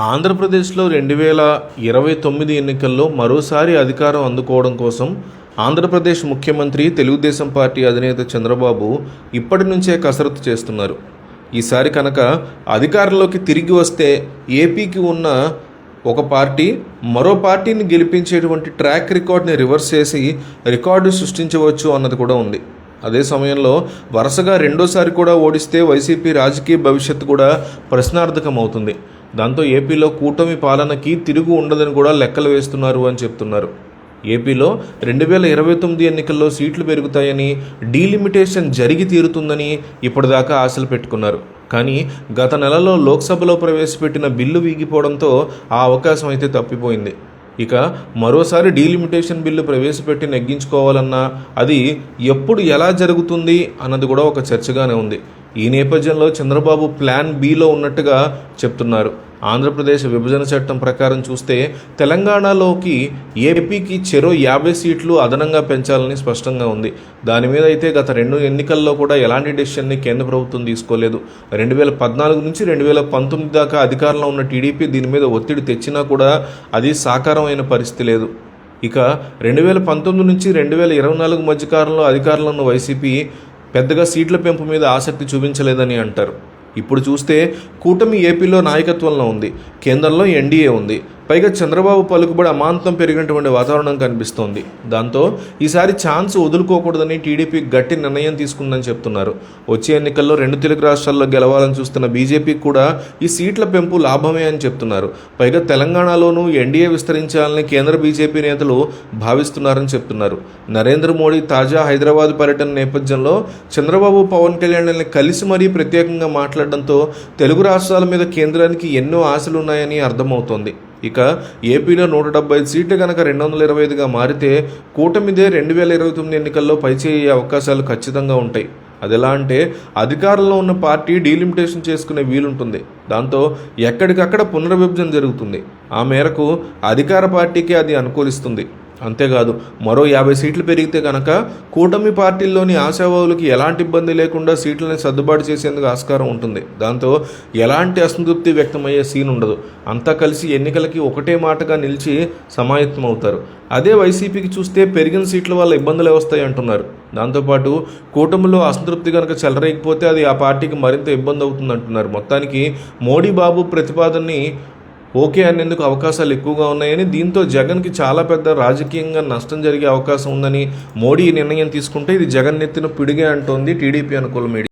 ఆంధ్రప్రదేశ్లో 2029 ఎన్నికల్లో మరోసారి అధికారం అందుకోవడం కోసం ఆంధ్రప్రదేశ్ ముఖ్యమంత్రి తెలుగుదేశం పార్టీ అధినేత చంద్రబాబు ఇప్పటి నుంచే కసరత్తు చేస్తున్నారు. ఈసారి కనుక అధికారంలోకి తిరిగి వస్తే ఏపీకి ఉన్న ఒక పార్టీ మరో పార్టీని గెలిపించేటువంటి ట్రాక్ రికార్డ్ని రివర్స్ చేసి రికార్డు సృష్టించవచ్చు అన్నది కూడా ఉంది. అదే సమయంలో వరుసగా రెండోసారి కూడా ఓడిస్తే వైసీపీ రాజకీయ భవిష్యత్తు కూడా ప్రశ్నార్థకం అవుతుంది. దాంతో ఏపీలో కూటమి పాలనకి తిరుగు ఉండదని కూడా లెక్కలు వేస్తున్నారు అని చెప్తున్నారు. ఏపీలో 2029 ఎన్నికల్లో సీట్లు పెరుగుతాయని, డీలిమిటేషన్ జరిగి తీరుతుందని ఇప్పటిదాకా ఆశలు పెట్టుకున్నారు. కానీ గత నెలలో లోక్సభలో ప్రవేశపెట్టిన బిల్లు వీగిపోవడంతో ఆ అవకాశం అయితే తప్పిపోయింది. ఇక మరోసారి డీలిమిటేషన్ బిల్లు ప్రవేశపెట్టి నెగ్గించుకోవాలన్నా అది ఎప్పుడు ఎలా జరుగుతుంది అన్నది కూడా ఒక చర్చగానే ఉంది. ఈ నేపథ్యంలో చంద్రబాబు ప్లాన్ బిలో ఉన్నట్టుగా చెప్తున్నారు. ఆంధ్రప్రదేశ్ విభజన చట్టం ప్రకారం చూస్తే తెలంగాణలోకి ఏపీకి చెరో 50 సీట్లు అదనంగా పెంచాలని స్పష్టంగా ఉంది. దాని మీద అయితే గత 2 ఎన్నికల్లో కూడా ఎలాంటి డెసిషన్ని కేంద్ర ప్రభుత్వం తీసుకోలేదు. 2014 నుంచి 2019 దాకా అధికారంలో ఉన్న టీడీపీ దీని మీద ఒత్తిడి తెచ్చినా కూడా అది సాకారమైన పరిస్థితి లేదు. ఇక 2019 నుంచి 2024 మధ్యకాలంలో అధికారంలో ఉన్న వైసీపీ పెద్దగా సీట్ల పెంపు మీద ఆసక్తి చూపించలేదని అంటారు. ఇప్పుడు చూస్తే కూటమి ఏపీలో నాయకత్వంలో ఉంది, కేంద్రంలో ఎన్డీఏ ఉంది. పైగా చంద్రబాబు పలుకుబడి అమాంతం పెరిగినటువంటి వాతావరణం కనిపిస్తోంది. దాంతో ఈసారి ఛాన్స్ వదులుకోకూడదని టీడీపీ గట్టి నిర్ణయం తీసుకుందని చెప్తున్నారు. వచ్చే ఎన్నికల్లో 2 తెలుగు రాష్ట్రాల్లో గెలవాలని చూస్తున్న బీజేపీకి కూడా ఈ సీట్ల పెంపు లాభమే అని చెప్తున్నారు. పైగా తెలంగాణలోనూ ఎన్డీఏ విస్తరించాలని కేంద్ర బీజేపీ నేతలు భావిస్తున్నారని చెప్తున్నారు. నరేంద్ర మోడీ తాజా హైదరాబాద్ పర్యటన నేపథ్యంలో చంద్రబాబు, పవన్ కళ్యాణ్ని కలిసి మరీ ప్రత్యేకంగా మాట్లాడడంతో తెలుగు రాష్ట్రాల మీద కేంద్రానికి ఎన్నో ఆశలు ఉన్నాయని అర్థమవుతోంది. ఇక ఏపీలో 175 సీట్లు కనుక 225గా మారితే కూటమిదే 2029 ఎన్నికల్లో పైచేయ అవకాశాలు ఖచ్చితంగా ఉంటాయి. అది ఎలా అంటే అధికారంలో ఉన్న పార్టీ డీలిమిటేషన్ చేసుకునే వీలుంటుంది. దాంతో ఎక్కడికక్కడ పునర్విభజన జరుగుతుంది. ఆ మేరకు అధికార పార్టీకి అది అనుకూలిస్తుంది. అంతేకాదు మరో 50 సీట్లు పెరిగితే కనుక కూటమి పార్టీల్లోని ఆశావాహులకి ఎలాంటి ఇబ్బంది లేకుండా సీట్లని సర్దుబాటు చేసేందుకు ఆస్కారం ఉంటుంది. దాంతో ఎలాంటి అసంతృప్తి వ్యక్తమయ్యే సీన్ ఉండదు. అంతా కలిసి ఎన్నికలకి ఒకటే మాటగా నిలిచి సమాయత్తం అవుతారు. అదే వైసీపీకి చూస్తే పెరిగిన సీట్ల వల్ల ఇబ్బందులు వస్తాయి అంటున్నారు. దాంతోపాటు కూటమిలో అసంతృప్తి కనుక చెలరేగిపోతే అది ఆ పార్టీకి మరింత ఇబ్బంది అవుతుంది అంటున్నారు. మొత్తానికి మోడీ బాబు ప్రతిపాదనని ఓకే అనేందుకు అవకాశాలు ఎక్కువగా ఉన్నాయని, దీంతో జగన్కి చాలా పెద్ద రాజకీయంగా నష్టం జరిగే అవకాశం ఉందని, మోడీ నిర్ణయం తీసుకుంటే ఇది జగన్ నెత్తిన పిడిగే అంటోంది టీడీపీ అనుకూల మీడియా.